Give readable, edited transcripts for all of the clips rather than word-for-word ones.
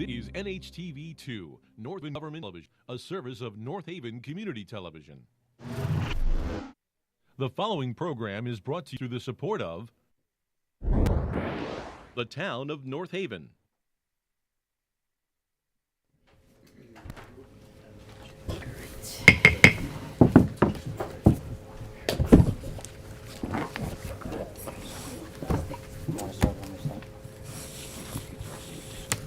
This is NHTV2, North Haven Government Television, a service of North Haven Community Television. The following program is brought to you through the support of the town of North Haven.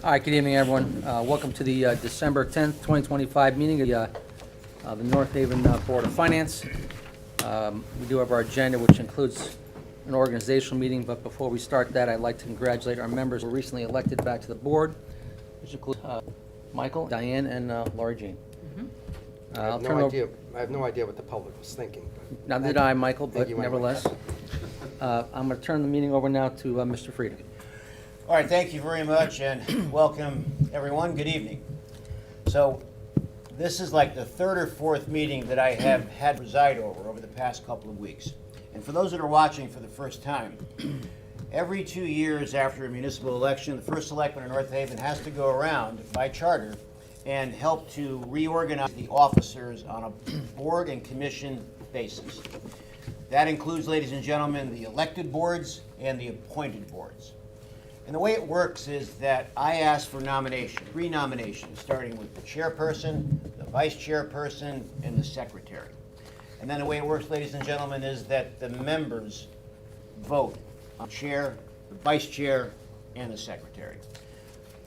All right, good evening, everyone. Welcome to the December 10th, 2025 meeting of the North Haven Board of Finance. We do have our agenda, which includes an organizational meeting, but before we start that, I'd like to congratulate our members who were recently elected back to the board, which include Michael, Diane, and Laurie Jean. I have no idea what the public was thinking. Neither did I, Michael, but Thank you, nevertheless. I'm going to turn the meeting over now to Mr. Frieda. All right, thank you very much, and welcome, everyone. Good evening. So, this is like the third or fourth meeting that I have had preside over the past couple of weeks. And for those that are watching for the first time, every 2 years after a municipal election, the first selectman in North Haven has to go around by charter and help to reorganize the officers on a board and commission basis. That includes, ladies and gentlemen, the elected boards and the appointed boards. And the way it works is that I ask for three nominations, starting with the chairperson, the vice chairperson, and the secretary. And then the way it works, ladies and gentlemen, is that the members vote on chair, the vice chair, and the secretary.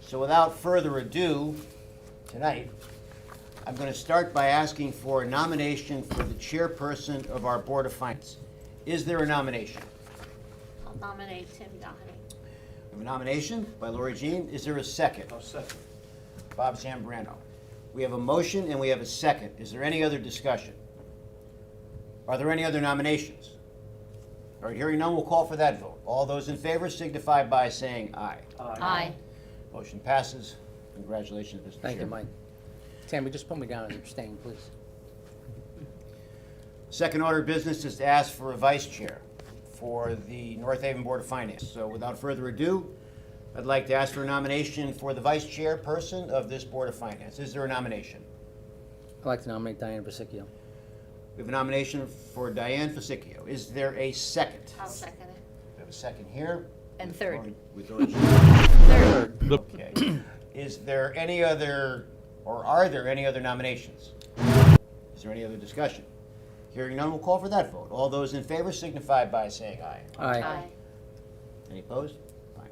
So without further ado, tonight, I'm going to start by asking for a nomination for the chairperson of our Board of Finance. Is there a nomination? I'll nominate Tim Doherty. We have a nomination by Laurie Jean. Is there a second? I'll second. Bob Zambrano. We have a motion and we have a second. Is there any other discussion? Are there any other nominations? All right, hearing none, we'll call for that vote. All those in favor signify by saying aye. Aye. Motion passes. Congratulations, Mr. Chair. Thank you, Mike. Tammy, just put me down as abstaining, please. Second order of business is to ask for a vice chair for the North Haven Board of Finance. So without further ado, I'd like to ask for a nomination for the vice chairperson of this Board of Finance. Is there a nomination? I'd like to nominate Diane Vasicchio. We have a nomination for Diane Fasicchio. Is there a second? I'll second it. We have a second here. And third. With Laurie Jean. Third. Okay. Is there any other, or are there any other nominations? Is there any other discussion? Hearing none, we'll call for that vote. All those in favor signify by saying aye. Aye. Any opposed? Fine.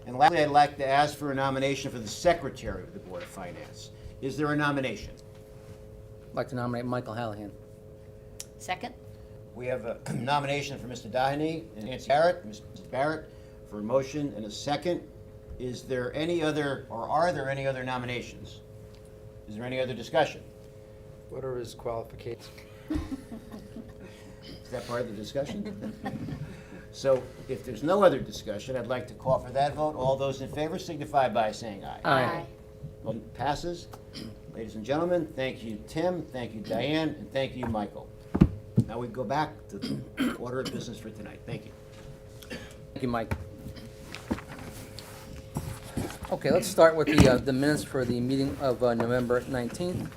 And lastly, I'd like to ask for a nomination for the secretary of the Board of Finance. Is there a nomination? I'd like to nominate Michael Hallahan. Second? We have a nomination for Mr. Daheny and Nancy Barrett. Mrs. Barrett for a motion and a second. Is there any other, or are there any other nominations? Is there any other discussion? What are his qualifications? Is that part of the discussion? So if there's no other discussion, I'd like to call for that vote. All those in favor signify by saying aye. Aye. Motion passes. Ladies and gentlemen, thank you, Tim, thank you, Diane, and thank you, Michael. Now we go back to the order of business for tonight. Thank you. Thank you, Mike. Okay, let's start with the minutes for the meeting of November 19th,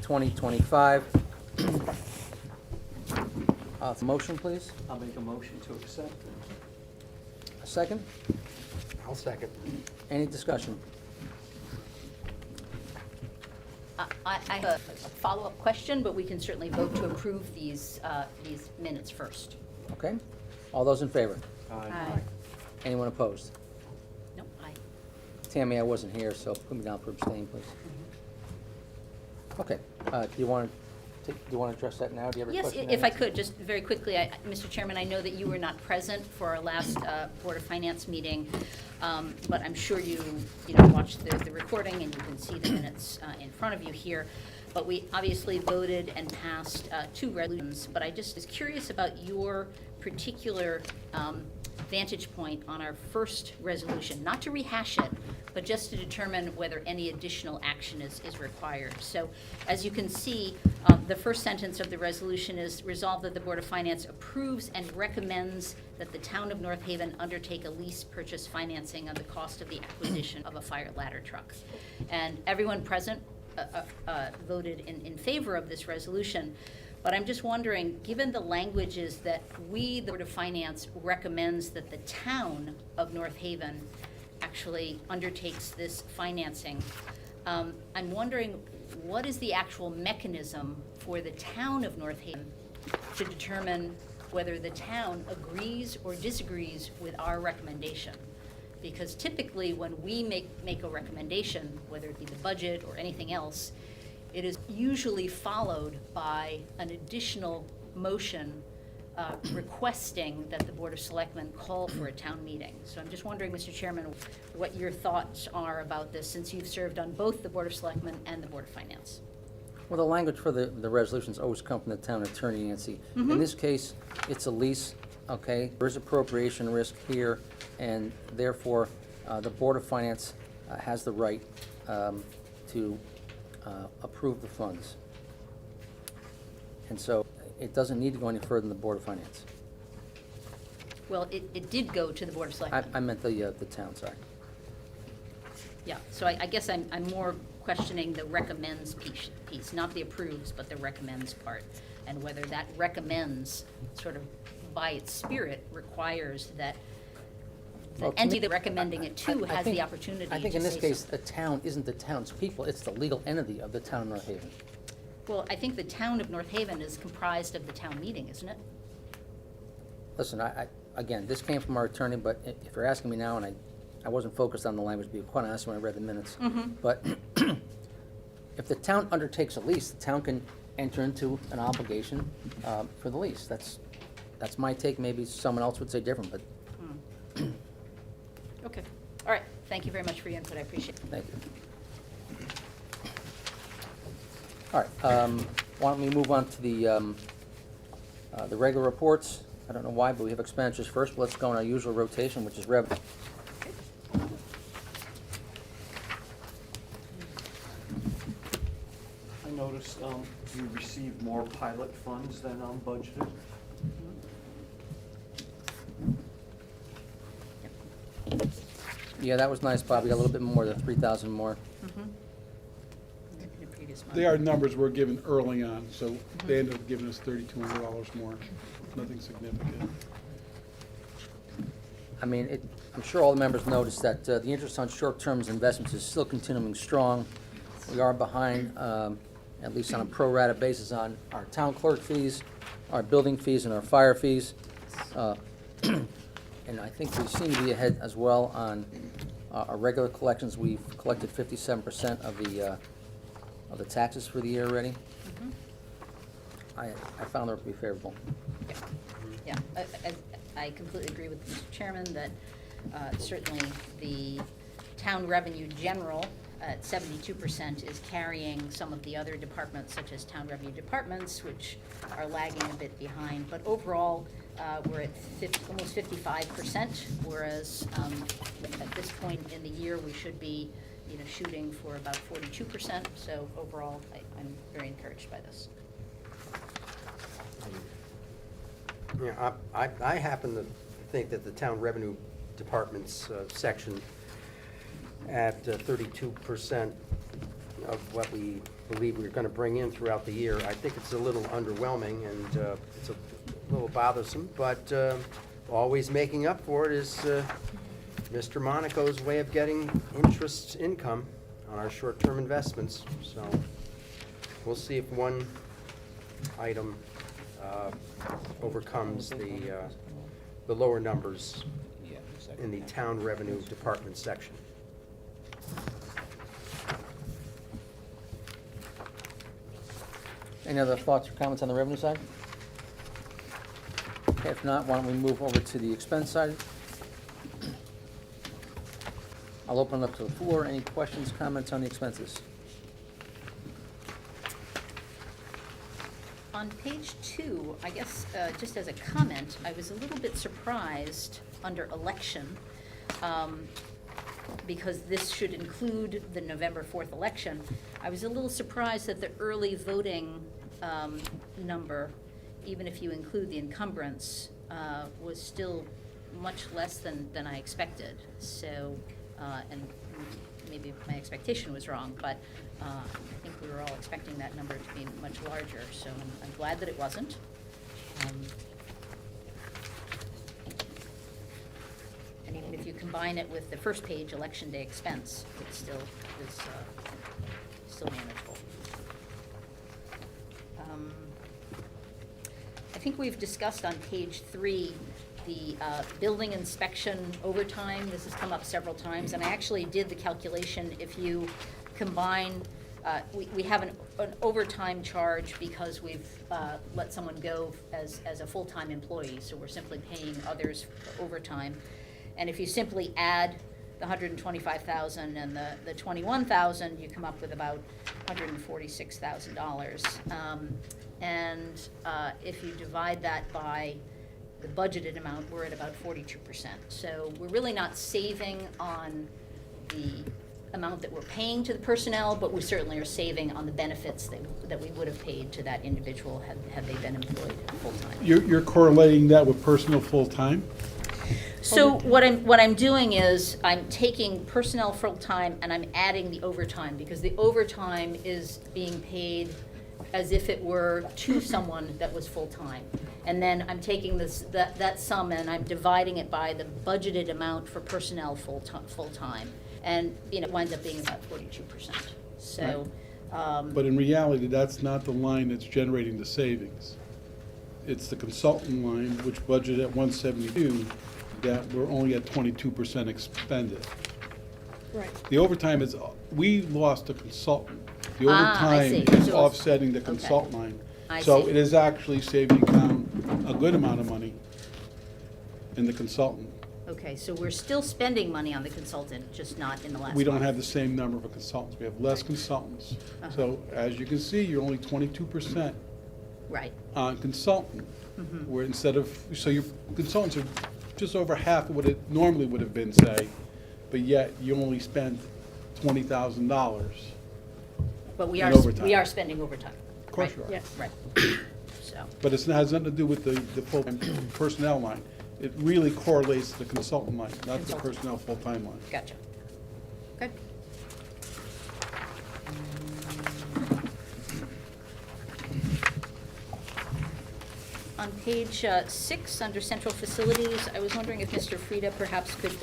2025. Motion, please. I'll make a motion to accept. A second. I'll second. Any discussion? I have a follow-up question, but we can certainly vote to approve these minutes first. Okay. All those in favor? Aye. Anyone opposed? No, aye. Tammy, I wasn't here, so put me down for abstain, please. Okay. Do you want to address that now? Do you have a Yes, question? if I could, just very quickly, Mr. Chairman, I know that you were not present for our last Board of Finance meeting, but I'm sure you watched the recording and you can see the minutes in front of you here. But we obviously voted and passed two resolutions, but I just was curious about your particular vantage point on our first resolution, not to rehash it, but just to determine whether any additional action is required. So, as you can see, the first sentence of the resolution is resolved that the Board of Finance approves and recommends that the town of North Haven undertake a lease purchase financing of the cost of the acquisition of a fire ladder truck. And everyone present voted in favor of this resolution. But I'm just wondering, given the language is that we, the Board of Finance, recommends that the town of North Haven actually undertakes this financing, I'm wondering, what is the actual mechanism for the town of North Haven to determine whether the town agrees or disagrees with our recommendation? Because typically, when we make a recommendation, whether it be the budget or anything else, it is usually followed by an additional motion requesting that the Board of Selectmen call for a town meeting. So I'm just wondering, Mr. Chairman, what your thoughts are about this, since you've served on both the Board of Selectmen and the Board of Finance. Well, the language for the resolutions always come from the town attorney, Nancy. In this case, it's a lease, okay? There is appropriation risk here, and therefore, the Board of Finance has the right to approve the funds. And so it doesn't need to go any further than the Board of Finance. Well, it did go to the Board of Selectmen. I meant the town, sorry. Yeah, so I guess I'm more questioning the recommends piece, not the approves, but the recommends part, and whether that recommends, sort of by its spirit, requires that the Well, to entity me- they're recommending it to I has think- the opportunity to say I think in this case, something. the town isn't the townspeople, it's the legal entity of the town of North Haven. Well, I think the town of North Haven is comprised of the town meeting, isn't it? Listen, again, this came from our attorney, but if you're asking me now, and I wasn't focused on the language, to be quite honest, when I read the minutes. But if the town undertakes a lease, the town can enter into an obligation for the lease. That's my take. Maybe someone else would say different, but Okay, all right, thank you very much for your input, I appreciate it. thank you. All right, why don't we move on to the regular reports? I don't know why, but we have expenditures first, but let's go in our usual rotation, which is revenue. I noticed you received more pilot funds than budgeted. Yeah, that was nice, Bob. We got a little bit more than 3,000 more. In the previous month. They are numbers we're given early on, so they ended up giving us $3,200 more. Nothing significant. I mean, I'm sure all the members noticed that the interest on short-term investments is still continuing strong. We are behind, at least on a pro-rata basis, on our town clerk fees, our building fees, and our fire fees. And I think we seem to be ahead as well on our regular collections. We've collected 57% of the taxes for the year already. I found that to be favorable. Yeah, I completely agree with Mr. Chairman that certainly the town revenue general at 72% is carrying some of the other departments, such as town revenue departments, which are lagging a bit behind. But overall, we're at almost 55%, whereas at this point in the year, we should be, shooting for about 42%. So overall, I'm very encouraged by this. Yeah, I happen to think that the town revenue department's section at 32% of what we believe we're going to bring in throughout the year, I think it's a little underwhelming and it's a little bothersome, but always making up for it is Mr. Monaco's way of getting interest income on our short-term investments. So we'll see if one item overcomes the lower numbers in the town revenue department section. Any other thoughts or comments on the revenue side? Okay, if not, why don't we move over to the expense side? I'll open it up to the floor. Any questions, comments on the expenses? On page 2, I guess, just as a comment, I was a little bit surprised under election. because this should include the November 4th election, I was a little surprised that the early voting number, even if you include the encumbrance, was still much less than I expected. So, and maybe my expectation was wrong, but I think we were all expecting that number to be much larger, so I'm glad that it wasn't. And even if you combine it with the first page, election day expense, it still is still manageable. I think we've discussed on page 3 the building inspection overtime. This has come up several times, and I actually did the calculation. If you combine, we have an overtime charge because we've let someone go as a full-time employee, so we're simply paying others for overtime. And if you simply add the $125,000 and the $21,000, you come up with about $146,000. And if you divide that by the budgeted amount, we're at about 42%. So we're really not saving on the amount that we're paying to the personnel, but we certainly are saving on the benefits that we would have paid to that individual had they been employed full-time. You're correlating that with personal full-time? So what I'm doing is I'm taking personnel full-time and I'm adding the overtime, because the overtime is being paid as if it were to someone that was full-time. And then I'm taking that sum and I'm dividing it by the budgeted amount for personnel full-time. And, it winds up being about 42%. So, But in reality, that's not the line that's generating the savings. It's the consultant line, which budgeted at 172, that we're only at 22% expended. Right. The overtime is, we lost a consultant. The I see. overtime is So- offsetting the okay. consultant line. I So see. it is actually saving town a good amount of money in the consultant. okay, so we're still spending money on the consultant, just not in the last We don't month. have the same number of consultants. We have less consultants. So as you can see, you're only 22% Right, on consultant. Mm-hmm. Where instead of, so your consultants are just over half of what it normally would have been, say, but yet you only spent $20,000. but we In are, overtime. we are spending overtime. Of course Right. you are. Yes. Right, so, But it has nothing to do with the full personnel line. It really correlates to the consultant line, not the Consultant. personnel full-time line. gotcha. Okay. On page 6, under central facilities, I was wondering if Mr. Frieda perhaps could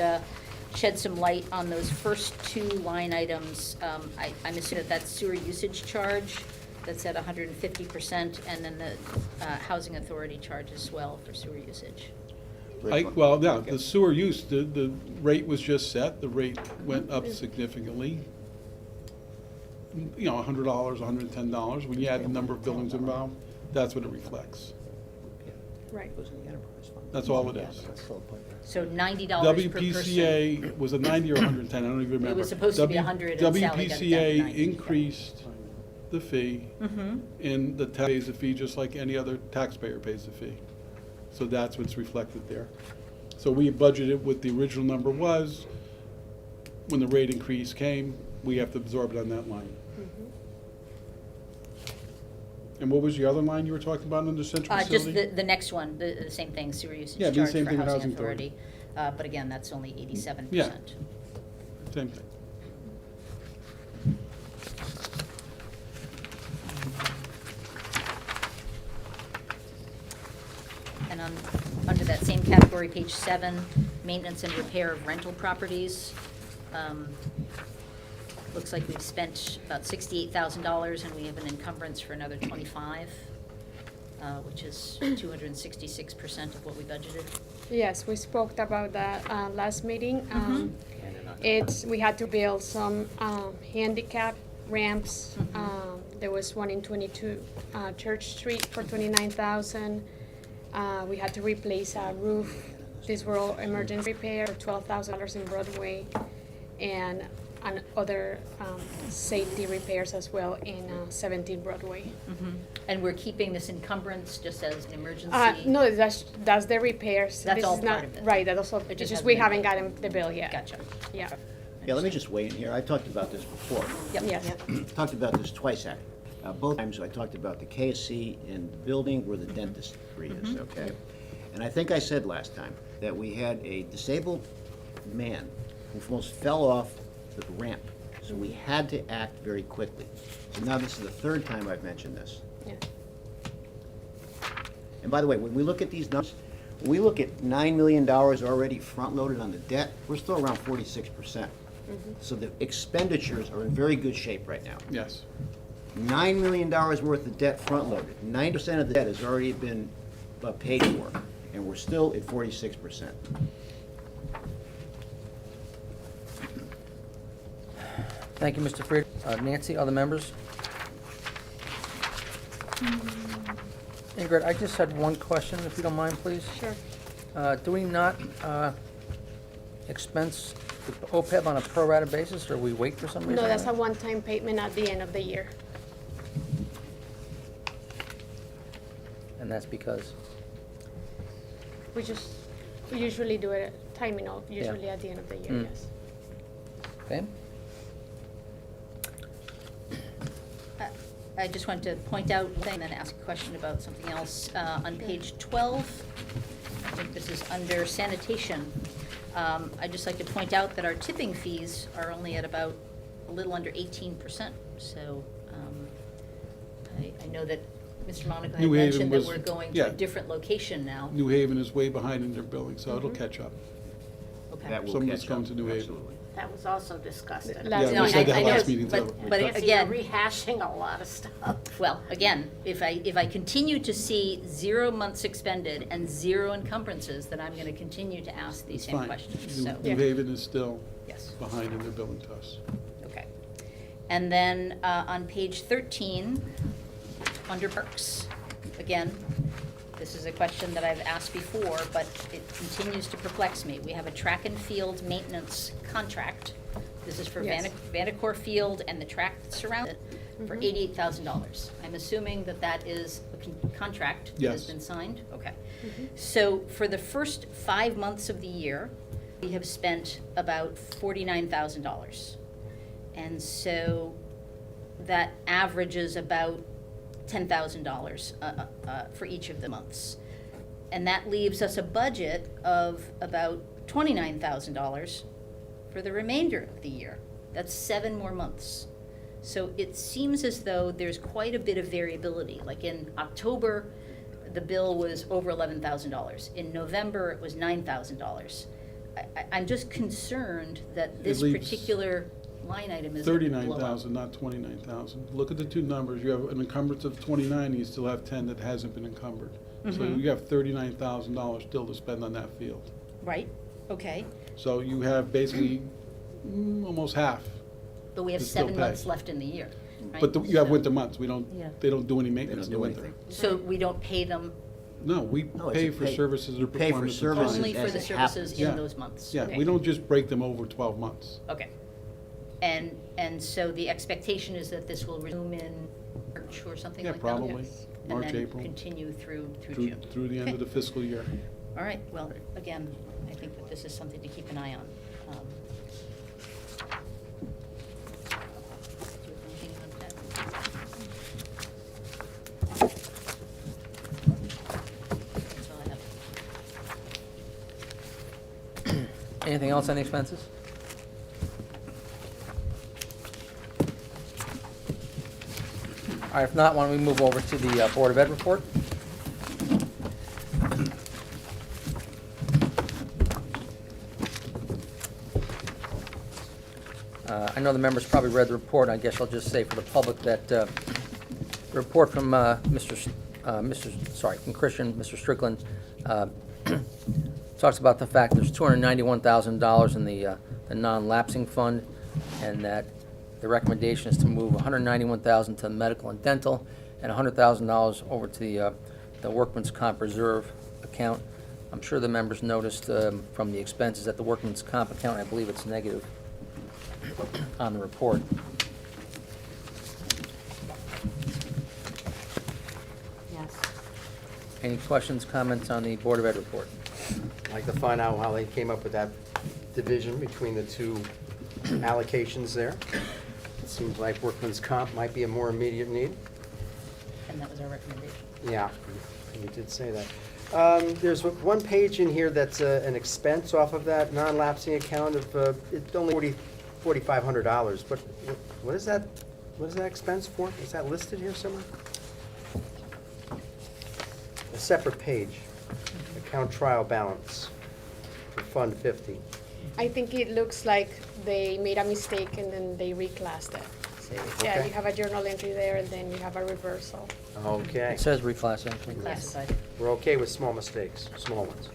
shed some light on those first 2 line items. I'm assuming that's sewer usage charge, that's at 150%, and then the housing authority charge as well for sewer usage. Well, yeah, the sewer use, the rate was just set, the rate went up significantly. $100, $110, when you add the number of buildings involved, that's what it reflects. Right. That's all it is. So $90 per person. WPCA was a 90 or 110, I don't even remember. was supposed to be 100 and Sally got it down to 90, WPCA yeah. increased the fee, and the tax pays a fee just like any other taxpayer pays a fee. So that's what's reflected there. So we budgeted what the original number was. When the rate increase came, we have to absorb it on that line. And what was the other line you were talking about under central facility? Just the next one, the same thing, sewer usage Yeah, the charge same for thing with housing housing authority. But again, that's only 87%. Yeah. Same thing. And under that same category, page 7, maintenance and repair of rental properties. Looks like we've spent about $68,000 and we have an encumbrance for another 25, which is 266% of what we budgeted. Yes, we spoke about that last meeting. Mm-hmm. We had to build some handicap ramps. There was one in 22 Church Street for $29,000. We had to replace a roof. These were all emergency repair for $12,000 in Broadway, and other safety repairs as well in 17 Broadway. And we're keeping this encumbrance just as an emergency? No, that's the repairs. That's This all is part not of it. right. That also. It It's just just hasn't we been haven't paid. gotten the bill yet. Gotcha. Yeah. Yeah, let me just weigh in here. I talked about this before. Yep. Yes. Talked about this twice, actually. Both times I talked about the KSC in the building where the dentistry is, okay? And I think I said last time that we had a disabled man who almost fell off the ramp. So we had to act very quickly. So now this is the third time I've mentioned this. Yeah. And by the way, when we look at these numbers, when we look at $9 million already front-loaded on the debt, we're still around 46%. So the expenditures are in very good shape right now. Yes. $9 million worth of debt front-loaded. 90% of the debt has already been paid for, and we're still at 46%. Thank you, Mr. Fried. Nancy, other members? Ingrid, I just had one question, if you don't mind, please. Sure. Do we not expense the OPEB on a pro rata basis, or we wait for some reason? No, that's a one-time payment at the end of the year. And that's because? We usually do it timing of, usually Yeah. at the end of the year, Mm. yes. Okay. I just wanted to point out and then ask a question about something else. On page 12, I think this is under sanitation. I'd just like to point out that our tipping fees are only at about a little under 18%. So I know that Mr. Monaco had New Haven mentioned that was- we're going to yeah. a different location now. New Haven is way behind in their billing, so it'll catch up. Okay. That will Some of it's catch going up, to New Haven. absolutely. That was also discussed. Last Yeah, No, we said that I know, last meeting, too. But So again, you're rehashing a lot of stuff. well, again, if I continue to see 0 months expended and 0 encumbrances, then I'm gonna continue to ask these It's same fine. questions, New so, New Haven is still yes, behind in their billing to us. okay. And then, on page 13, under Perks, again, this is a question that I've asked before, but it continues to perplex me. We have a track and field maintenance contract. This is for Yes. Vandecore Field and the track that surrounds it for $88,000. I'm assuming that that is a contract that has Yes. been signed? Okay. So for the first 5 months of the year, we have spent about $49,000. And so that averages about $10,000 for each of the months. And that leaves us a budget of about $29,000 for the remainder of the year. That's 7 more months. So it seems as though there's quite a bit of variability. Like in October, the bill was over $11,000. In November, it was $9,000. I'm just concerned that this leaves particular line item is going to blow up. 39,000, not 29,000. Look at the two numbers. You have an encumbrance of 29, and you still have 10 that hasn't been encumbered. So you have $39,000 still to spend on that field. Right, okay. So you have basically almost half. But we have To still 7 pay. months left in the year, right? But you have So- winter months. We don't, Yeah. they don't do any maintenance in They the don't do winter. So we don't pay them No, we No, it's pay a for pay- services that you are pay for performed at the services time. only for as the it services happens. in Yeah. those months? Yeah, we don't just break them over 12 months. Okay. And so the expectation is that this will resume in March or something Yeah, like that? probably, Yes. March, And then April, continue through through June? through the end of Okay. the fiscal year. All right, well, again, I think that this is something to keep an eye on. Do you have anything on that? That's all I have. Anything else on the expenses? All right, if not, why don't we move over to the Board of Ed report? I know the members probably read the report. I guess I'll just say for the public that the report from from Christian, Mr. Strickland, talks about the fact there's $291,000 in the non-lapsing fund, and that the recommendation is to move $191,000 to medical and dental, and $100,000 over to the workman's comp reserve account. I'm sure the members noticed from the expenses that the workman's comp account, I believe it's negative on the report. Yes. Any questions, comments on the Board of Ed report? I'd like to find out how they came up with that division between the two allocations there. It seems like workman's comp might be a more immediate need. And that was our recommendation. Yeah, you did say that. There's one page in here that's an expense off of that non-lapsing account of, it's only $4,500. But what is that, what is that expense for? Is that listed here somewhere? A separate page, account trial balance for Fund 50. I think it looks like they made a mistake and then they reclassed it. So, yeah, Okay. you have a journal entry there and then you have a reversal. Okay, It says reclass, actually. Classified. we're okay with small mistakes, small ones.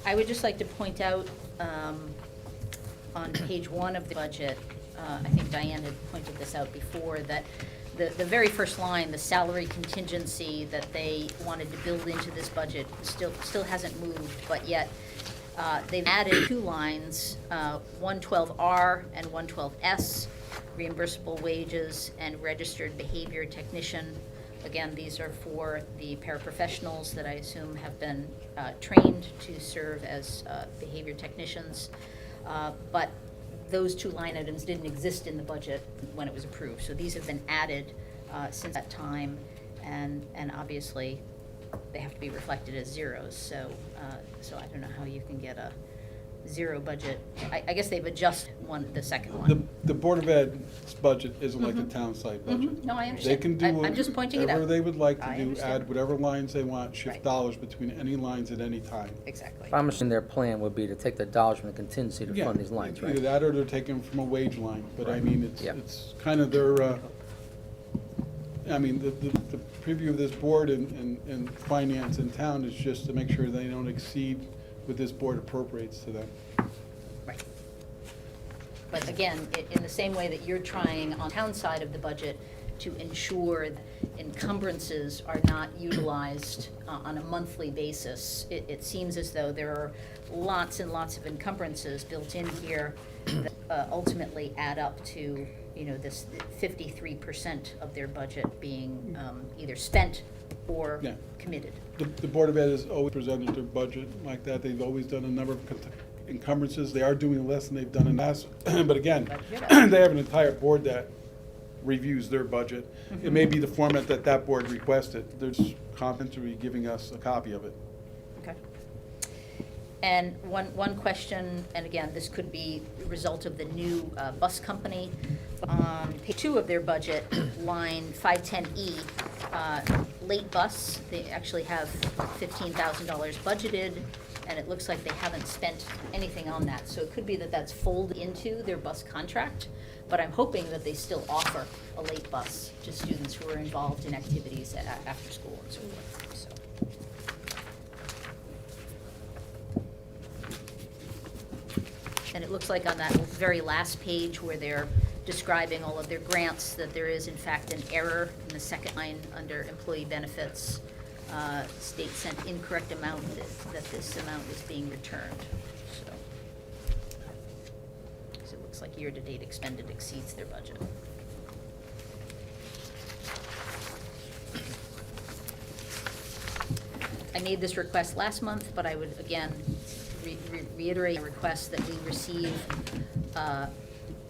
I would just like to point out, on page 1 of the budget, I think Diane had pointed this out before, that the very first line, the salary contingency that they wanted to build into this budget, still hasn't moved, but yet, they've added 2 lines, 112R and 112S, reimbursable wages and registered behavior technician. Again, these are for the paraprofessionals that I assume have been trained to serve as behavior technicians. But those 2 line items didn't exist in the budget when it was approved. So these have been added since that time, and obviously, they have to be reflected as zeros. So I don't know how you can get a 0 budget. I guess they've adjusted the second one. The Board of Ed's budget isn't like the town side budget. No, I They understand. can do I'm just pointing it whatever out. they would like I to do, understand. add whatever lines they want, shift Right. dollars between any lines at any time. Exactly. I'm assuming their plan would be to take the dollars from the contingency to Yeah, fund these lines, either right? that or they're taking from a wage line, but I mean, Yeah. it's kind of their, I mean, the preview of this board and finance in town is just to make sure they don't exceed what this board appropriates to them. Right. But again, in the same way that you're trying on town side of the budget to ensure that encumbrances are not utilized on a monthly basis, it seems as though there are lots and lots of encumbrances built in here that ultimately add up to, this 53% of their budget being either spent or Yeah. committed. The Board of Ed has always presented their budget like that. They've always done a number of encumbrances. They are doing less than they've done in the past. But again, Glad to hear that. they have an entire board that reviews their budget. It may be the format that that board requested. There's complimentary giving us a copy of it. Okay. And one question, and again, this could be a result of the new bus company. On page 2 of their budget, line 510E, late bus, they actually have $15,000 budgeted, and it looks like they haven't spent anything on that. So it could be that that's folded into their bus contract, but I'm hoping that they still offer a late bus to students who are involved in activities after school and so forth, so. And it looks like on that very last page where they're describing all of their grants, that there is in fact an error in the second line under employee benefits. State sent incorrect amount, that this amount is being returned, so. So it looks like year-to-date expended exceeds their budget. I made this request last month, but I would again reiterate a request that we receive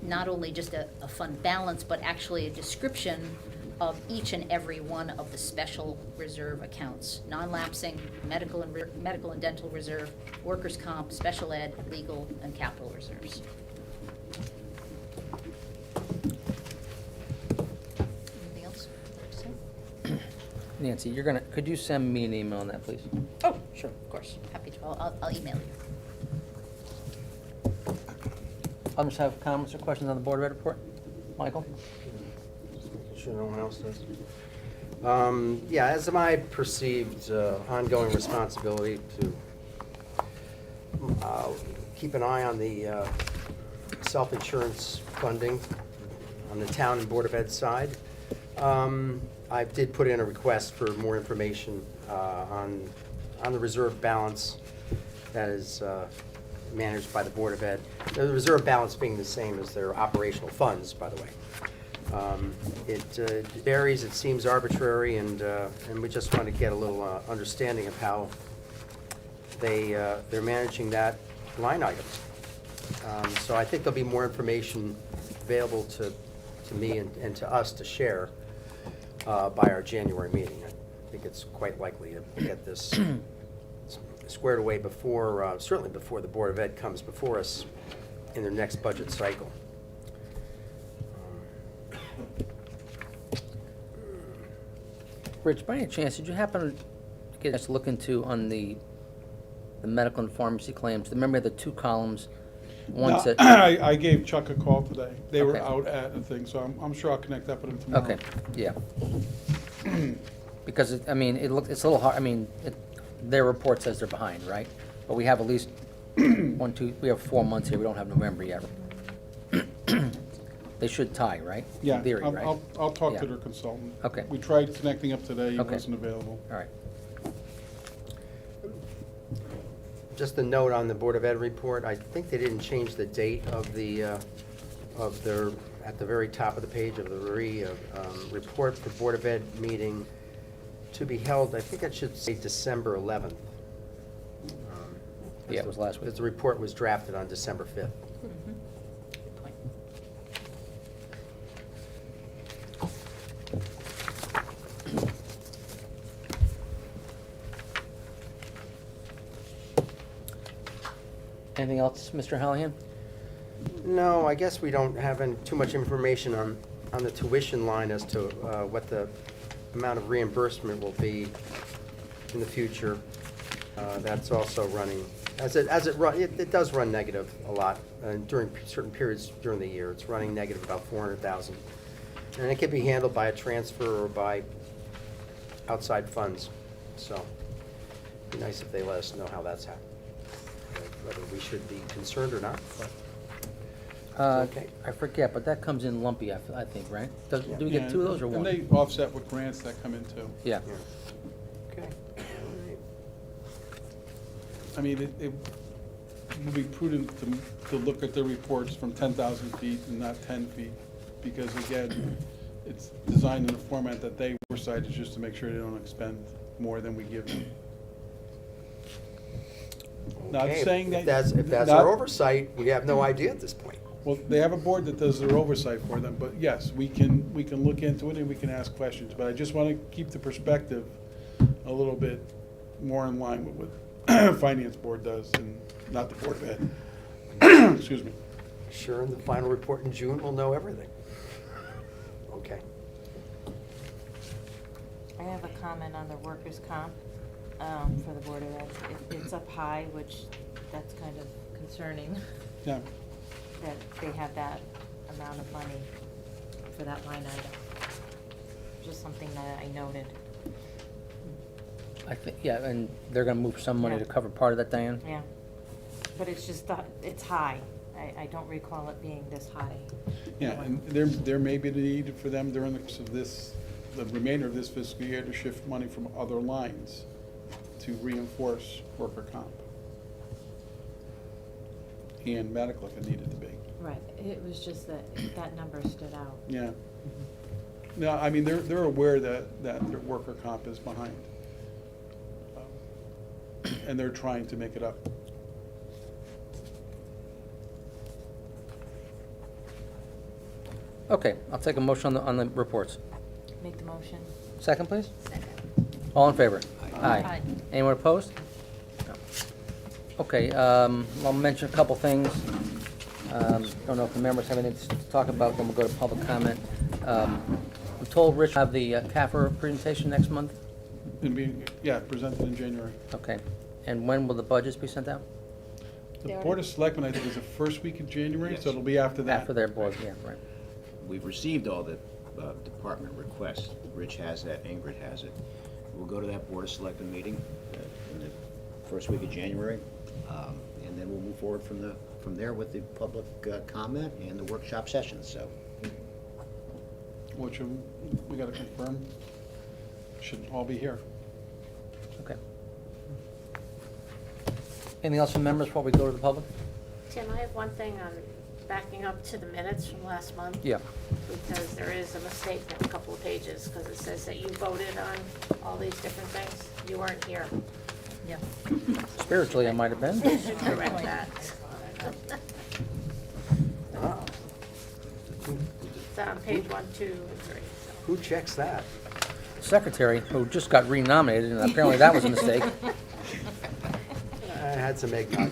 not only just a fund balance, but actually a description of each and every one of the special reserve accounts: non-lapsing, medical and dental reserve, workers' comp, special ed, legal, and capital reserves. Anything else to say? Nancy, could you send me an email on that, please? Oh, sure, of course, happy to. I'll email you. Others have comments or questions on the Board of Ed report? Michael? Sure no one else does. Yeah, as my perceived ongoing responsibility to keep an eye on the self-insurance funding on the town and Board of Ed side, I did put in a request for more information on the reserve balance that is managed by the Board of Ed. The reserve balance being the same as their operational funds, by the way. It varies, it seems arbitrary, and we just want to get a little understanding of how they're managing that line items. So I think there'll be more information available to me and to us to share by our January meeting. I think it's quite likely that we'll get this squared away before, certainly before the Board of Ed comes before us in their next budget cycle. Rich, by any chance, did you happen to get us to look into on the medical and pharmacy claims? Remember the two columns? One No, said, I gave Chuck a call today. They were Okay. out at a thing, so I'm sure I'll connect up with him tomorrow. okay, yeah. Because, it's a little hard, their report says they're behind, right? But we have at least we have 4 months here, we don't have November yet. They should tie, right? Yeah, In theory, right? I'll talk Yeah. to their consultant. Okay. We tried connecting up today, he Okay. wasn't available. All right. Just a note on the Board of Ed report, I think they didn't change the date of their, at the very top of the page of the report for Board of Ed meeting to be held, I think it should say December 11th. Yeah, it was last week. Because the report was drafted on December 5th. Good point. Anything else, Mr. Hallahan? No, I guess we don't have too much information on the tuition line as to what the amount of reimbursement will be in the future. That's also running, it does run negative a lot during certain periods during the year. It's running negative about 400,000. And it can be handled by a transfer or by outside funds. So it'd be nice if they let us know how that's happening, whether we should be concerned or not. But okay. I forget, but that comes in lumpy, I think, right? Do we get Yeah, two of those or one? And they offset with grants that come in too. Yeah. Okay. All right. I mean, it would be prudent to look at their reports from 10,000 feet and not 10 feet, because again, it's designed in a format that they oversight is just to make sure they don't expend more than we give them. Not Okay, saying if that. that's not- our oversight, we have no idea at this point. Well, they have a board that does their oversight for them, but yes, we can look into it and we can ask questions. But I just want to keep the perspective a little bit more in line with what Finance Board does and not the Board of Ed. Excuse me. Sure, in the final report in June, we'll know everything. Okay. I have a comment on the workers' comp for the Board of Ed. It's up high, which that's kind of concerning, Yeah. that they have that amount of money for that line item. Just something that I noted. I think, yeah, and they're gonna move some money Yeah. to cover part of that, Diane? Yeah. But it's just, it's high. I don't recall it being this high. Yeah, and there may be the need for them during the course of the remainder of this fiscal year to shift money from other lines to reinforce worker comp and medical if it needed to be. Right. It was just that number stood out. Yeah. No, I mean, they're aware that their worker comp is behind. And they're trying to make it up. Okay, I'll take a motion on the reports. Make the motion. Second, please? All in favor? Aye. Anyone opposed? No. Okay, I'll mention a couple things. Don't know if the members have anything to talk about, then we'll go to public comment. I'm told Rich will have the CAFR presentation next month? And be, yeah, presented in January. Okay, and when will the budgets be sent out? The They Board already- of Selectmen, I think, is the first week in January, Yes. so it'll be after that. After their board, yeah, right. We've received all the department requests. Rich has that, Ingrid has it. We'll go to that Board of Selectmen meeting in the first week of January, and then we'll move forward from there with the public comment and the workshop sessions, so. Which we gotta confirm, should all be here. Okay. Anything else from members before we go to the public? Tim, I have one thing on backing up to the minutes from last month. Yeah. Because there is a mistake in a couple of pages, because it says that you voted on all these different things. You weren't here. Yeah. Spiritually, I might have been. Correct that. Ah, It's on page 1, 2, and 3. So. who checks that? Secretary, who just got renominated, and apparently that was a mistake. I had some eggnog.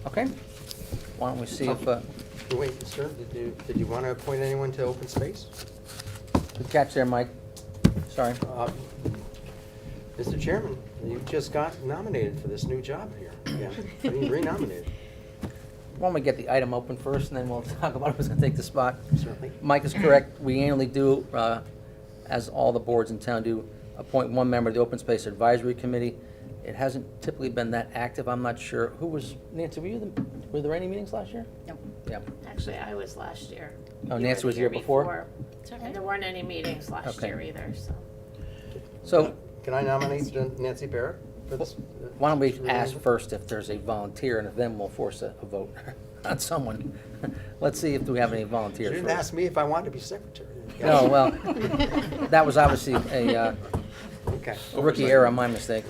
Okay. Why don't we see if, Wait, sir, did you want to appoint anyone to open space? good catch there, Mike. Sorry. Mr. Chairman, you just got nominated for this new job here. Yeah, I mean, renominated, Why don't we get the item open first, and then we'll talk about who's gonna take the spot. certainly. Mike is correct. We annually do, as all the boards in town do, appoint one member to the Open Space Advisory Committee. It hasn't typically been that active. I'm not sure. Who was, Nancy, were there any meetings last year? No. Yeah. Actually, I was last year. Oh, You Nancy were was the here before? It's all And right. there weren't any meetings last Okay. year either, so. So Can I nominate Nancy Barrett for this? why don't we this ask renomination? first if there's a volunteer, and then we'll force a vote on someone. Let's see if we have any You volunteers didn't first. ask me if I wanted to be secretary. No, well, that was obviously a Okay. rookie error on my mistake.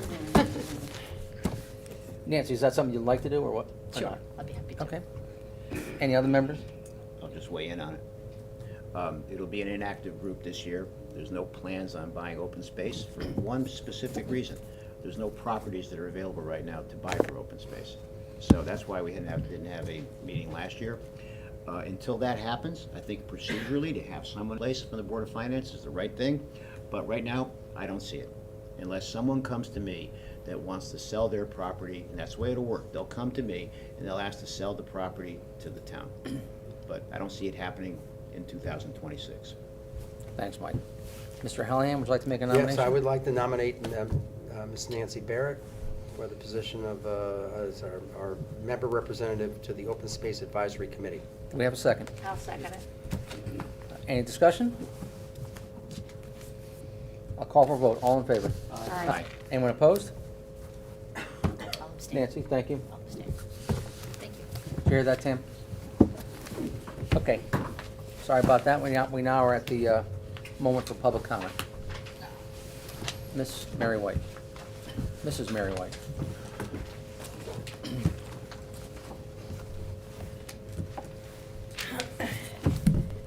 Nancy, is that something you'd like to do, or what? Or Sure, not? I'll be happy to. Okay. Any other members? I'll just weigh in on it. It'll be an inactive group this year. There's no plans on buying open space for one specific reason. There's no properties that are available right now to buy for open space. So that's why we didn't have a meeting last year. Until that happens, I think procedurally to have someone in place from the Board of Finance is the right thing. But right now, I don't see it. Unless someone comes to me that wants to sell their property, and that's the way it'll work. They'll come to me and they'll ask to sell the property to the town. But I don't see it happening in 2026. Thanks, Mike. Mr. Hallahan, would you like to make a nomination? Yes, I would like to nominate Ms. Nancy Barrett for the position of, as our member representative to the Open Space Advisory Committee. Do we have a second? I'll second it. Any discussion? I'll call for a vote. All in favor? Aye. Anyone opposed? I'll abstain. Nancy, thank you. I'll abstain. Thank you. Did you hear that, Tim? Okay. Sorry about that. We now are at the moment for public comment. Miss Mary White. Mrs. Mary White.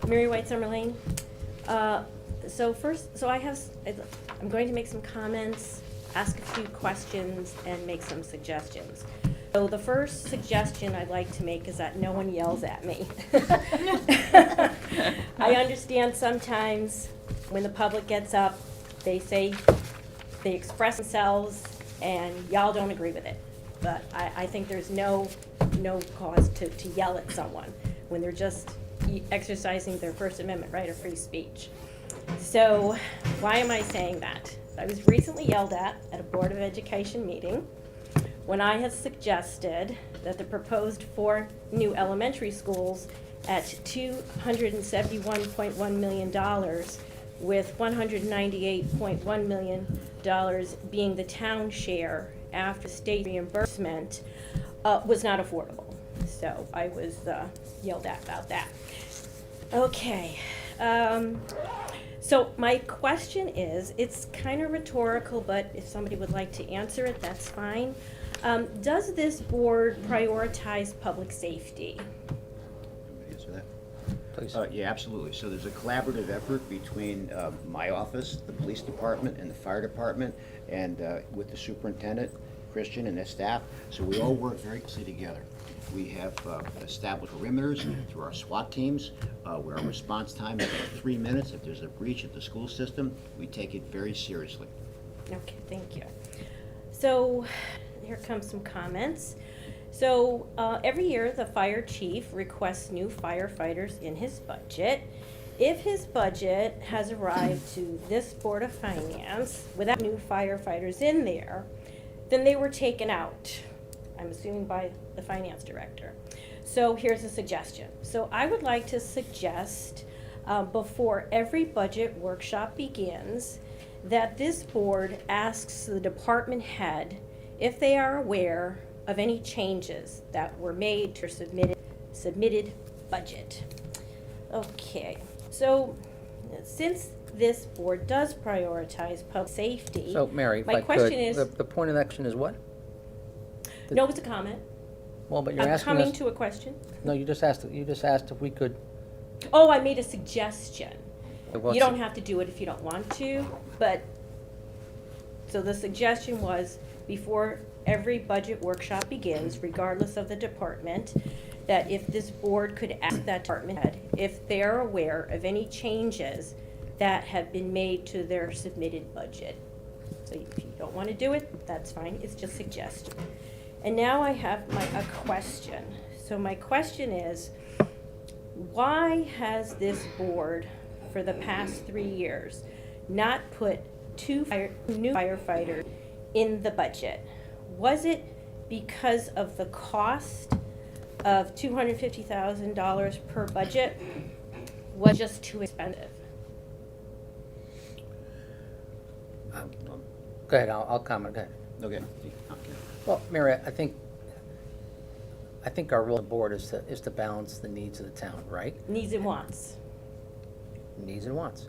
Mary White Summer Lane. I'm going to make some comments, ask a few questions, and make some suggestions. So the first suggestion I'd like to make is that no one yells at me. I understand sometimes when the public gets up, they express themselves, and y'all don't agree with it. But I think there's no cause to yell at someone when they're just exercising their First Amendment right of free speech. So why am I saying that? I was recently yelled at a Board of Education meeting when I had suggested that the proposed 4 new elementary schools at $271.1 million with $198.1 million being the town share after state reimbursement was not affordable. So I was yelled at about that. Okay. So my question is, it's kind of rhetorical, but if somebody would like to answer it, that's fine. Does this board prioritize public safety? Answer that? Please. Yeah, absolutely. So there's a collaborative effort between my office, the police department, and the fire department, and with the superintendent, Christian, and his staff. So we all work very closely together. We have established perimeters through our SWAT teams, where our response time is about 3 minutes. If there's a breach at the school system, we take it very seriously. Okay, thank you. So here comes some comments. So every year, the fire chief requests new firefighters in his budget. If his budget has arrived to this Board of Finance without new firefighters in there, then they were taken out, I'm assuming by the finance director. So here's a suggestion. So I would like to suggest, before every budget workshop begins, that this board asks the department head if they are aware of any changes that were made to submitted budget. Okay, so since this board does prioritize public safety. So, Mary, if My I could, question is, the point of action is what? no, it's a comment. Well, but you're I'm asking coming us, to a question. no, you just asked if we could. Oh, I made a suggestion. What's You don't it? have to do it if you don't want to, but, so the suggestion was, before every budget workshop begins, regardless of the department, that if this board could ask that department head if they're aware of any changes that have been made to their submitted budget. So if you don't want to do it, that's fine, it's just suggestion. And now I have a question. So my question is, why has this board, for the past 3 years, not put new firefighters in the budget? Was it because of the cost of $250,000 per budget? Was just too expensive? Go ahead, I'll comment, go ahead. Okay. Well, Mary, I think our role on the board is to balance the needs of the town, right? Needs and wants. Needs and wants.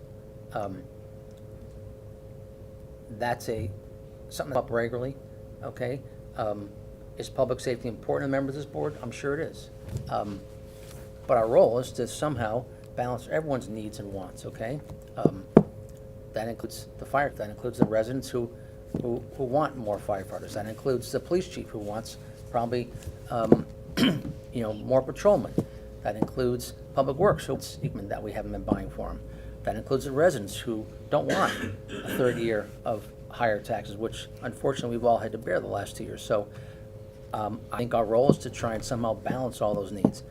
That's something that's up regularly, okay? Is public safety important to members of this board? I'm sure it is. But our role is to somehow balance everyone's needs and wants, okay? That includes the fire, that includes the residents who want more firefighters. That includes the police chief who wants probably, more patrolmen. That includes Public Works, that we haven't been buying for them. That includes the residents who don't want a third year of higher taxes, which unfortunately we've all had to bear the last 2 years. So I think our role is to try and somehow balance all those needs.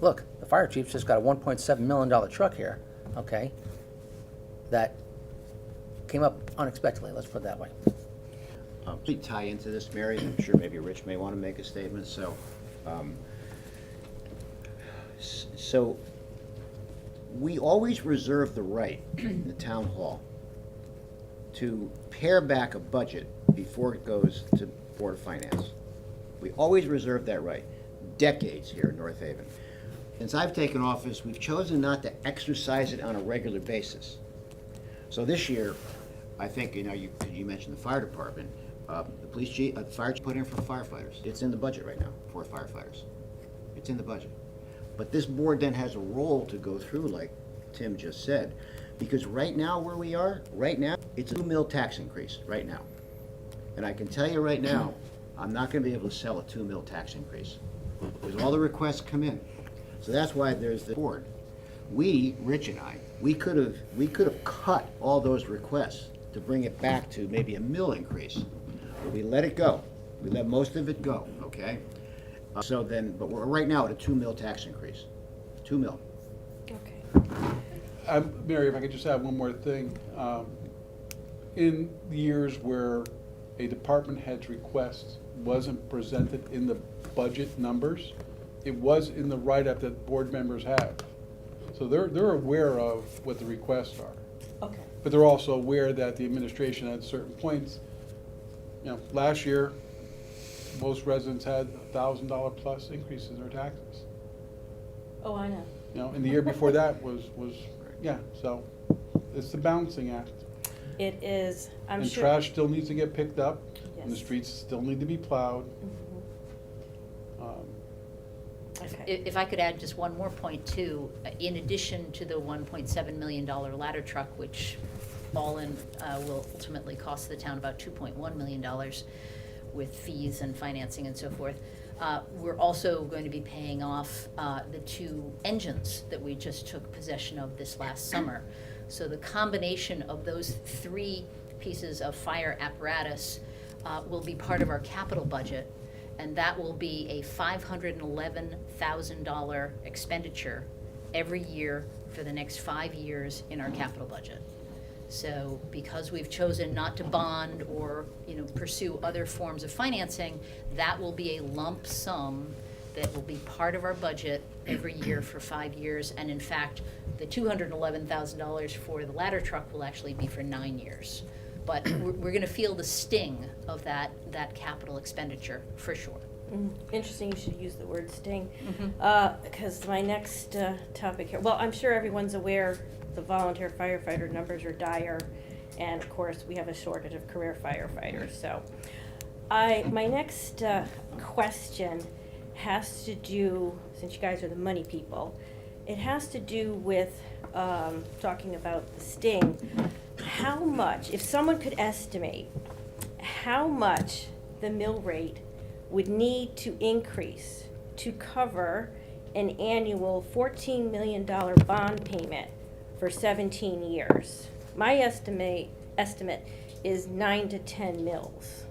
Look, the fire chief's just got a $1.7 million truck here, okay, that came up unexpectedly, let's put it that way. To tie into this, Mary, I'm sure maybe Rich may want to make a statement, so we always reserve the right in the town hall to pare back a budget before it goes to Board of Finance. We always reserve that right, decades here in North Haven. Since I've taken office, we've chosen not to exercise it on a regular basis. So this year, I think, you mentioned the fire department, the police chief, fire chief put in for firefighters. It's in the budget right now for firefighters. It's in the budget. But this board then has a role to go through, like Tim just said, because right now where we are, right now, it's a $2 million tax increase right now. And I can tell you right now, I'm not gonna be able to sell a $2 million tax increase because all the requests come in. So that's why there's the board. Rich and I, we could have cut all those requests to bring it back to maybe a $1 million increase. But we let it go. We let most of it go, okay? But we're right now at a $2 million tax increase. $2 million. Okay. Mary, if I could just add one more thing. In the years where a department head's request wasn't presented in the budget numbers, it was in the write-up that board members have. So they're aware of what the requests are. Okay. But they're also aware that the administration at certain points, last year, most residents had $1,000 plus increases in their taxes. Oh, I know. And the year before that was so it's the balancing act. It is, I'm And sure. trash still needs to get picked up, and the Yes. streets still need to be plowed. Okay. If I could add just one more point too, in addition to the $1.7 million ladder truck, which all in will ultimately cost the town about $2.1 million with fees and financing and so forth, we're also going to be paying off the 2 engines that we just took possession of this last summer. So the combination of those 3 pieces of fire apparatus will be part of our capital budget, and that will be a $511,000 expenditure every year for the next 5 years in our capital budget. So because we've chosen not to bond or, pursue other forms of financing, that will be a lump sum that will be part of our budget every year for 5 years. And in fact, the $211,000 for the ladder truck will actually be for 9 years. But we're gonna feel the sting of that capital expenditure for sure. Interesting, you should use the word sting. Because my next topic here, well, I'm sure everyone's aware the volunteer firefighter numbers are dire, and of course, we have a shortage of career firefighters, so. My next question has to do, since you guys are the money people, it has to do with talking about the sting. How much, if someone could estimate, how much the mill rate would need to increase to cover an annual $14 million bond payment for 17 years? My estimate is 9 to 10 mills.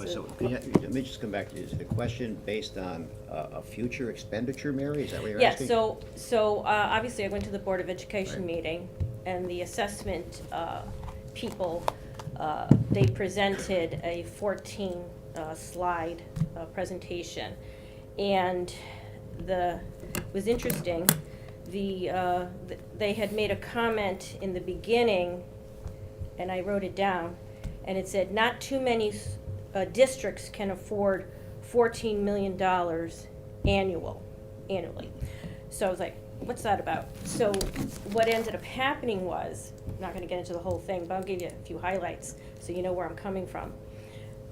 So let me just come back to this. The question based on a future expenditure, Mary? Is that what you're Yeah, asking? so obviously I went to the Board of Education meeting, and the assessment people, they presented a 14 slide presentation. And it was interesting, they had made a comment in the beginning, and I wrote it down, and it said, not too many districts can afford $14 million annually. So I was like, what's that about? So what ended up happening was, I'm not gonna get into the whole thing, but I'll give you a few highlights so you know where I'm coming from.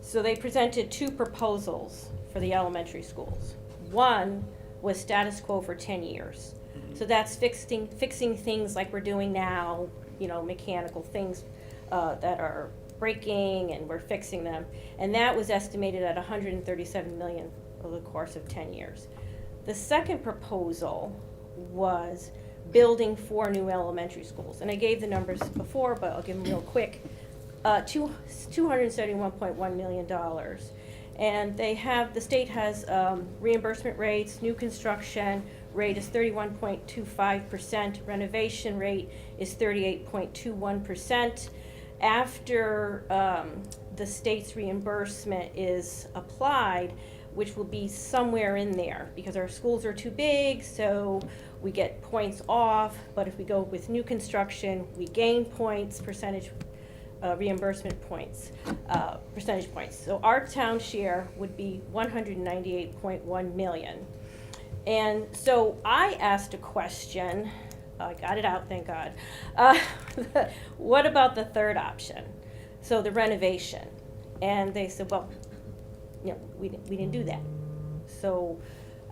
So they presented 2 proposals for the elementary schools. One was status quo for 10 years. So that's fixing things like we're doing now, mechanical things that are breaking, and we're fixing them. And that was estimated at $137 million over the course of 10 years. The second proposal was building 4 new elementary schools. And I gave the numbers before, but I'll give them real quick. $271.1 million. And the state has reimbursement rates, new construction rate is 31.25%, renovation rate is 38.21%. After the state's reimbursement is applied, which will be somewhere in there, because our schools are too big, so we get points off, but if we go with new construction, we gain points, reimbursement points, percentage points. So our town share would be $198.1 million. And so I asked a question, I got it out, thank God. What about the third option? So the renovation. And they said, well, we didn't do that. So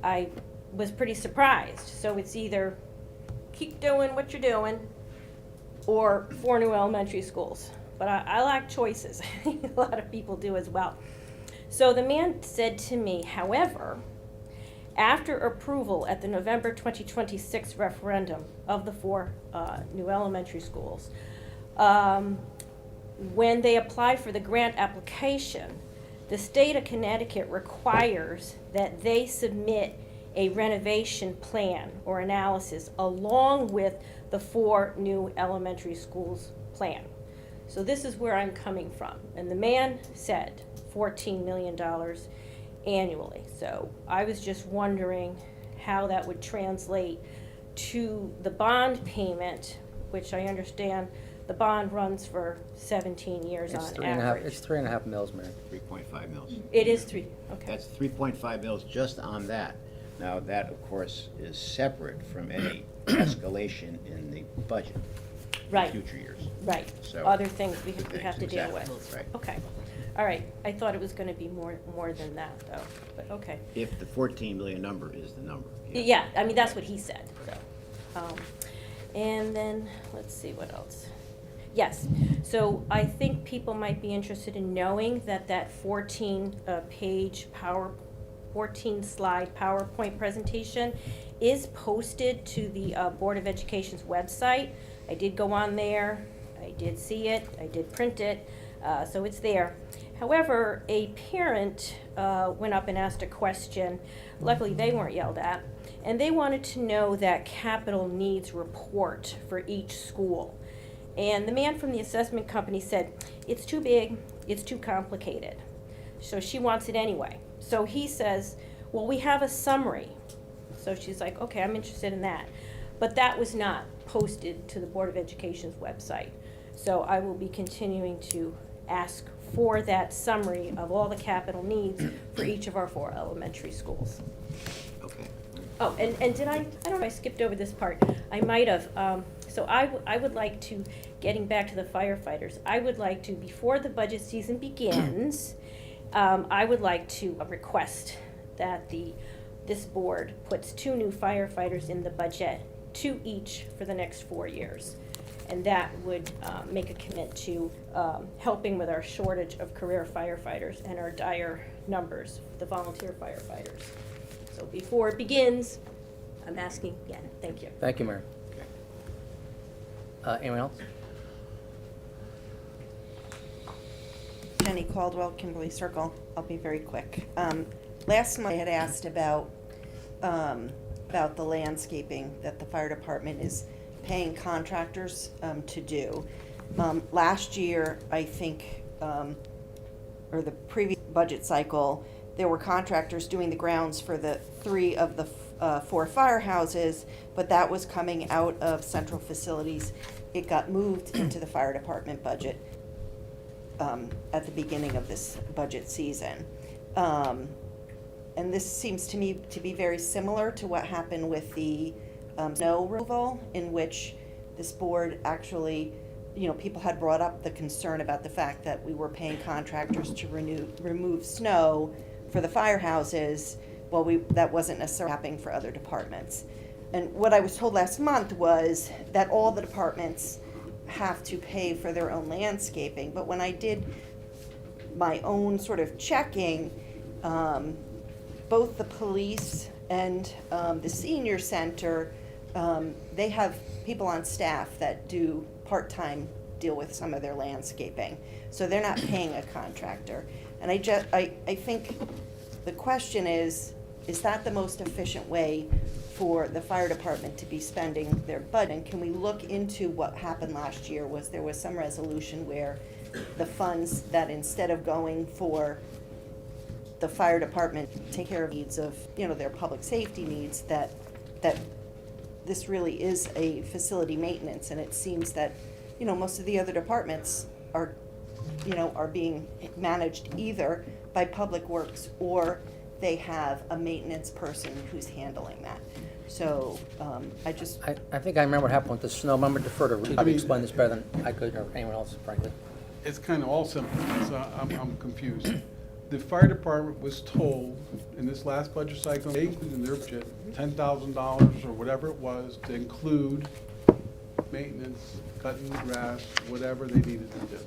I was pretty surprised. So it's either keep doing what you're doing or 4 new elementary schools. But I like choices. A lot of people do as well. So the man said to me, however, after approval at the November 2026 referendum of the 4 new elementary schools, when they apply for the grant application, the state of Connecticut requires that they submit a renovation plan or analysis along with the 4 new elementary schools plan. So this is where I'm coming from. And the man said $14 million annually. So I was just wondering how that would translate to the bond payment, which I understand the bond runs for 17 years on average. It's 3.5 mils, Mary. 3.5 mils. It is 3, okay. That's 3.5 mils just on that. Now, that, of course, is separate from any escalation in the budget Right. in future years. Right, So- other things we have to deal Exactly, with. right. Okay, all right, I thought it was gonna be more than that, though, but okay. If the 14 million number is the number. Yeah, I mean, that's what he said, so. And then, let's see, what else? Yes, so I think people might be interested in knowing that 14-page 14-slide PowerPoint presentation is posted to the Board of Education's website. I did go on there, I did see it, I did print it, so it's there. However, a parent went up and asked a question. Luckily, they weren't yelled at. And they wanted to know that capital needs report for each school. And the man from the assessment company said, it's too big, it's too complicated. So she wants it anyway. So he says, well, we have a summary. So she's like, okay, I'm interested in that. But that was not posted to the Board of Education's website. So I will be continuing to ask for that summary of all the capital needs for each of our 4 elementary schools. Okay. Oh, and did I don't know if I skipped over this part. I might have. So I would like to, getting back to the firefighters, I would like to, before the budget season begins, I would like to request that this board puts 2 new firefighters in the budget, 2 each for the next 4 years. And that would make a commit to helping with our shortage of career firefighters and our dire numbers, the volunteer firefighters. So before it begins, I'm asking again. Thank you. Thank you, Mary. Anyone else? Jenny Caldwell, Kimberly Circle. I'll be very quick. Last month I had asked about the landscaping that the fire department is paying contractors to do. Last year, I think, or the previous budget cycle, there were contractors doing the grounds for the 3 of the 4 firehouses, but that was coming out of central facilities. It got moved into the fire department budget at the beginning of this budget season. And this seems to me to be very similar to what happened with the snow removal, in which this board actually, people had brought up the concern about the fact that we were paying contractors to remove snow for the firehouses. Well, that wasn't necessarily happening for other departments. And what I was told last month was that all the departments have to pay for their own landscaping. But when I did my own sort of checking, both the police and the senior center, they have people on staff that do part-time deal with some of their landscaping. So they're not paying a contractor. And I think the question is that the most efficient way for the fire department to be spending their budget? And can we look into what happened last year? There was some resolution where the funds that, instead of going for the fire department to take care of needs of, their public safety needs, that this really is a facility maintenance, and it seems that, most of the other departments are being managed either by Public Works or they have a maintenance person who's handling that. So, I think I remember what happened with the snow. I'm going to defer to Reed. I Probably mean- explain this better than I could or anyone else, frankly. It's kind of all simple, so I'm confused. The fire department was told in this last budget cycle, they included in their budget $10,000 or whatever it was to include maintenance, cutting the grass, whatever they needed to do.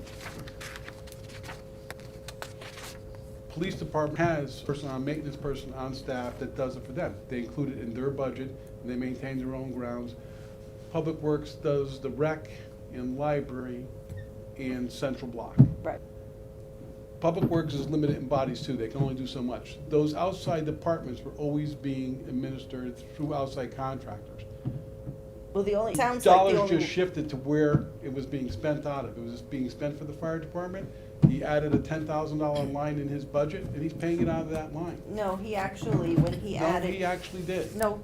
Police department has a maintenance person on staff that does it for them. They include it in their budget, and they maintain their own grounds. Public Works does the rec and library and central block. right. Public Works is limited in bodies too, they can only do so much. Those outside departments were always being administered through outside contractors. Well, sounds like the Dollars only. just shifted to where it was being spent out of. It was just being spent for the fire department. He added a $10,000 line in his budget, and he's paying it out of that line. No, he actually, when he No, added. he actually did. No,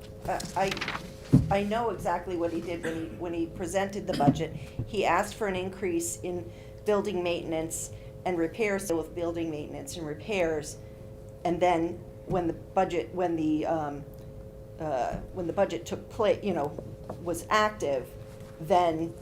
I know exactly what he did when he presented the budget. He asked for an increase in building maintenance and repairs, so with building maintenance and repairs. And then when the budget took place, was active, then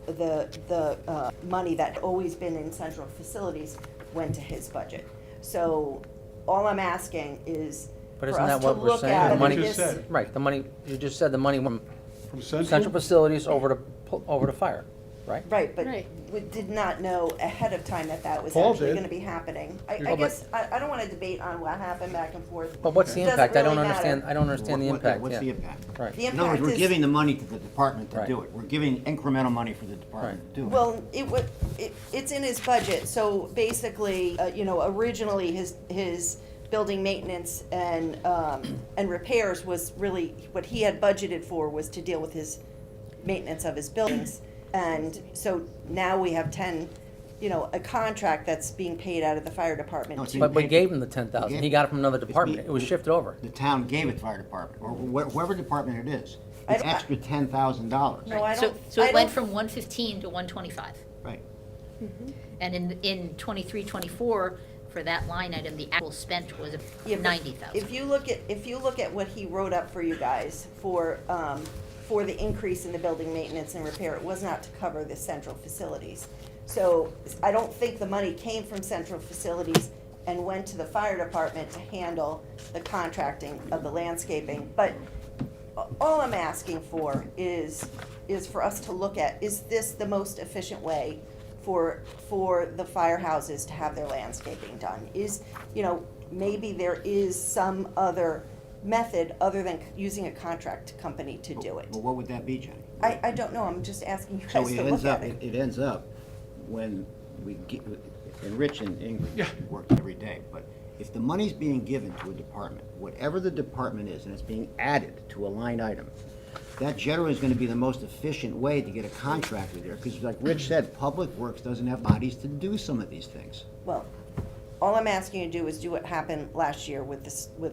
the money that had always been in central facilities went to his budget. So all I'm asking is But for isn't that us to what we're look saying? at The You money- just this. said. Right, the money, you just said the money went From from central central, facilities over to fire, right? Right, but Right. we did not know ahead of time that was Paul actually did. gonna be happening. I Well, but- guess, I don't wanna debate on what happened back and forth. But what's the It doesn't impact? I don't really understand, matter. I don't understand the impact, What's the yeah. impact? Right. The In other words, impact we're is, giving the money to the department to Right. do it. We're giving incremental money for the department to do it. well, it's in his budget, so basically, originally his building maintenance and repairs was really, what he had budgeted for was to deal with his maintenance of his buildings. And so now we have a contract that's being paid out of the fire department. No, it's to- But we gave him the 10,000. He got it from another It's department. being- It was shifted over. The town gave it to fire department, or whoever department it is. I It's don't- extra $10,000. No, I So, don't- so I it went don't- from 115 to 125. Right. And in 23, 24, for that line item, the actual spent was Yeah, but 90,000. If you look at what he wrote up for you guys for the increase in the building maintenance and repair, it was not to cover the central facilities. So I don't think the money came from central facilities and went to the fire department to handle the contracting of the landscaping. But all I'm asking for is for us to look at, is this the most efficient way for the firehouses to have their landscaping done? Is, maybe there is some other method other than using a contract company to do it. Well, what would that be, Jenny? I don't know, I'm just asking you So guys it to ends look up, at it. it ends up when we get, and Rich and Ingrid Yeah. work every day, but if the money's being given to a department, whatever the department is, and it's being added to a line item, that generally is gonna be the most efficient way to get a contractor there, because like Rich said, Public Works doesn't have bodies to do some of these things. Well, all I'm asking you to do is do what happened last year with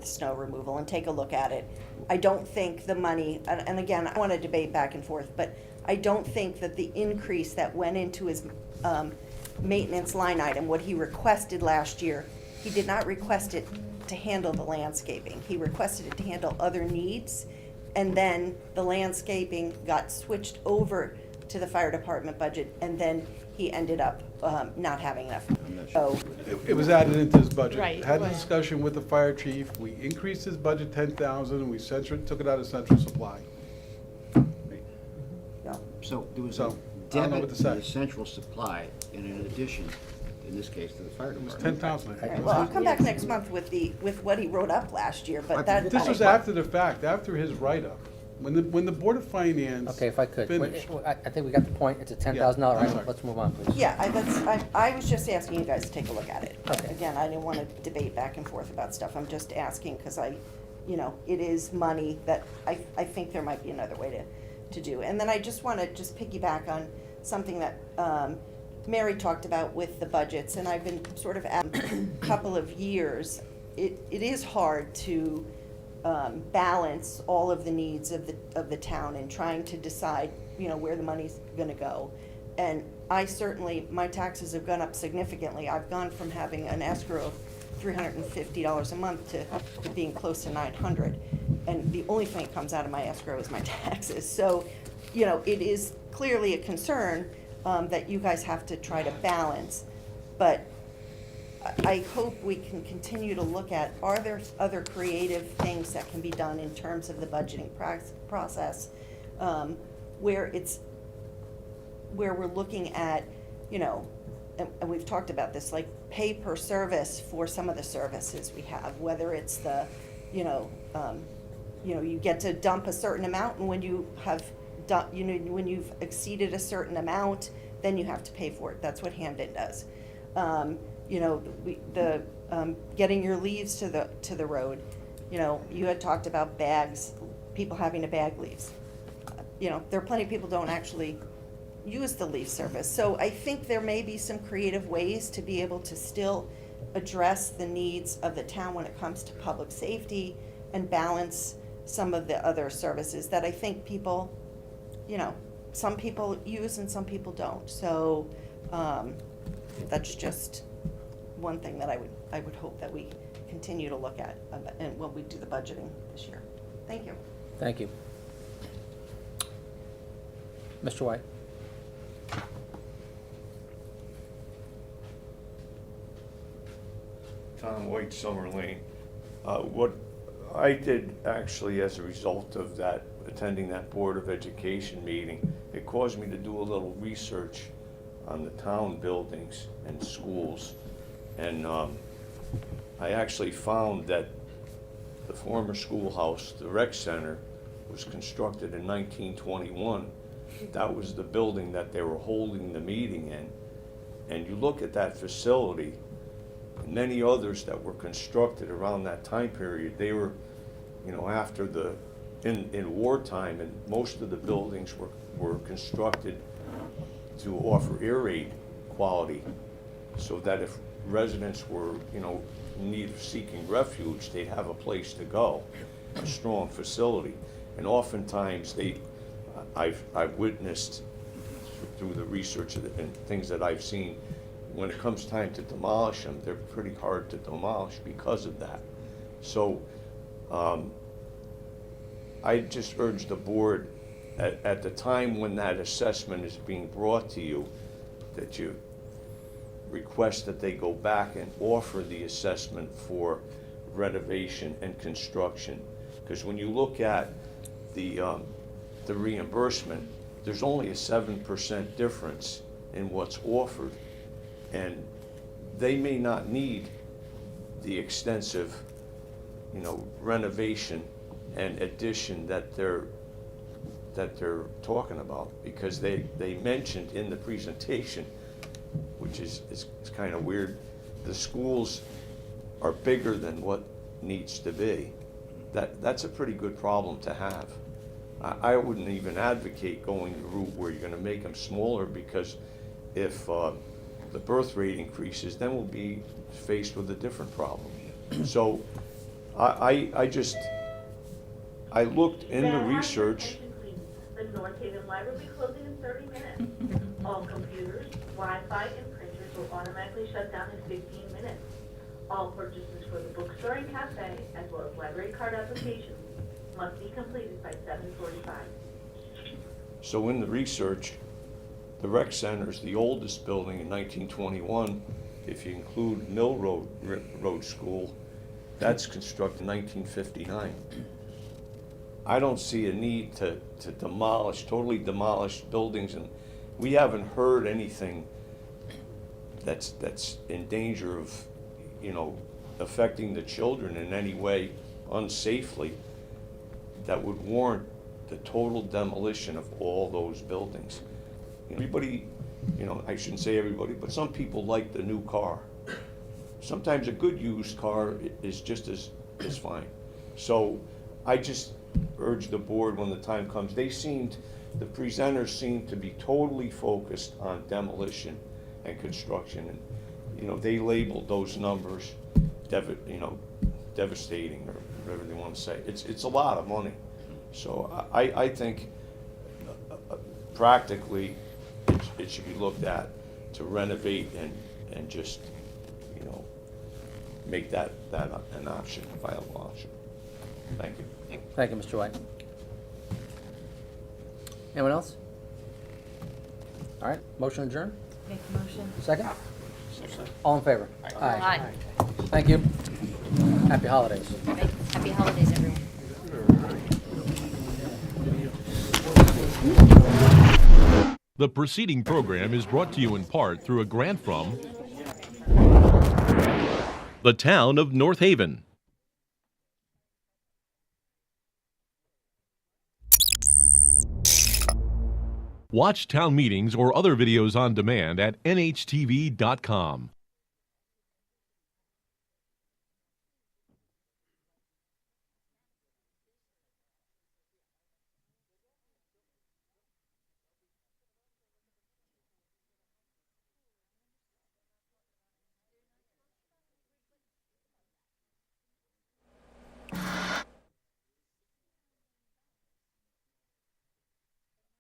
snow removal and take a look at it. I don't think the money, and again, I want to debate back and forth, but I don't think that the increase that went into his maintenance line item, what he requested last year, he did not request it to handle the landscaping. He requested it to handle other needs, and then the landscaping got switched over to the fire department budget, and then he ended up not having enough. So, It was added into his budget. Right. Had a discussion with the fire chief, we increased his budget 10,000, we took it out of central supply. no. So there was So, a I don't know debit what to to say. the central supply, and in addition, in this case, to the fire It was department. 10,000, I All think. right, well, I'll come back next month with what he wrote up last year, but that. This was after the fact, after his write-up. When the Board of Finance Okay, if I could, finished. I think we got the point, it's a $10,000 I'm item, sorry. let's move on, please. Yeah, I was just asking you guys to take a look at it. Okay. Again, I didn't want to debate back and forth about stuff, I'm just asking, because it is money that I think there might be another way to do. And then I just want to piggyback on something that Mary talked about with the budgets, and I've been sort of at a couple of years. It is hard to balance all of the needs of the town and trying to decide, where the money's gonna go. And my taxes have gone up significantly. I've gone from having an escrow of $350 a month to being close to $900. And the only thing that comes out of my escrow is my taxes. So, it is clearly a concern that you guys have to try to balance. But I hope we can continue to look at, are there other creative things that can be done in terms of the budgeting process, where we're looking at, and we've talked about this, like pay per service for some of the services we have, whether it's the, you get to dump a certain amount, and when you have when you've exceeded a certain amount, then you have to pay for it. That's what Hamden does. Getting your leaves to the road. You had talked about bags, people having to bag leaves. There are plenty of people who don't actually use the leaf service. So I think there may be some creative ways to be able to still address the needs of the town when it comes to public safety and balance some of the other services that I think people, some people use and some people don't. So that's just one thing that I would hope that we continue to look at and when we do the budgeting this year. Thank you. Thank you. Mr. White? Tom White, Summer Lane. What I did actually as a result of that, attending that Board of Education meeting, it caused me to do a little research on the town buildings and schools. And I actually found that the former schoolhouse, the rec center, was constructed in 1921. That was the building that they were holding the meeting in. And you look at that facility, and many others that were constructed around that time period, they were, after in wartime, and most of the buildings were constructed to offer air raid quality, so that if residents were, in need of seeking refuge, they'd have a place to go, a strong facility. And oftentimes I've witnessed through the research and things that I've seen, when it comes time to demolish them, they're pretty hard to demolish because of that. So I just urge the board, at the time when that assessment is being brought to you, that you request that they go back and offer the assessment for renovation and construction. Because when you look at the reimbursement, there's only a 7% difference in what's offered. And they may not need the extensive, renovation and addition that they're talking about, because they mentioned in the presentation, which is kind of weird, the schools are bigger than what needs to be. That's a pretty good problem to have. I wouldn't even advocate going the route where you're going to make them smaller, because if the birth rate increases, then we'll be faced with a different problem. So I looked into research. The North Haven Library will be closing in 30 minutes. All computers, Wi-Fi, and printers will automatically shut down in 15 minutes. All purchases for the bookstore and cafe, as well as library card applications, must be completed by 7:45. So in the research, the rec center is the oldest building in 1921. If you include Mill Road School, that's constructed in 1959. I don't see a need to totally demolish buildings, and we haven't heard anything that's in danger of, affecting the children in any way unsafely that would warrant the total demolition of all those buildings. Everybody, I shouldn't say everybody, but some people like the new car. Sometimes a good used car is just as fine. So I just urge the board, when the time comes, the presenters seemed to be totally focused on demolition and construction, and they labeled those numbers devastating, or whatever they want to say. It's a lot of money. So I think practically it should be looked at to renovate and just make that an option, a viable option. Thank you. Thank you, Mr. White. Anyone else? All right, motion adjourned. Make a motion. Second? All in favor? Aye. Thank you. Happy holidays. Happy holidays, everyone. The preceding program is brought to you in part through a grant from the town of North Haven. Watch town meetings or other videos on demand at nhtv.com.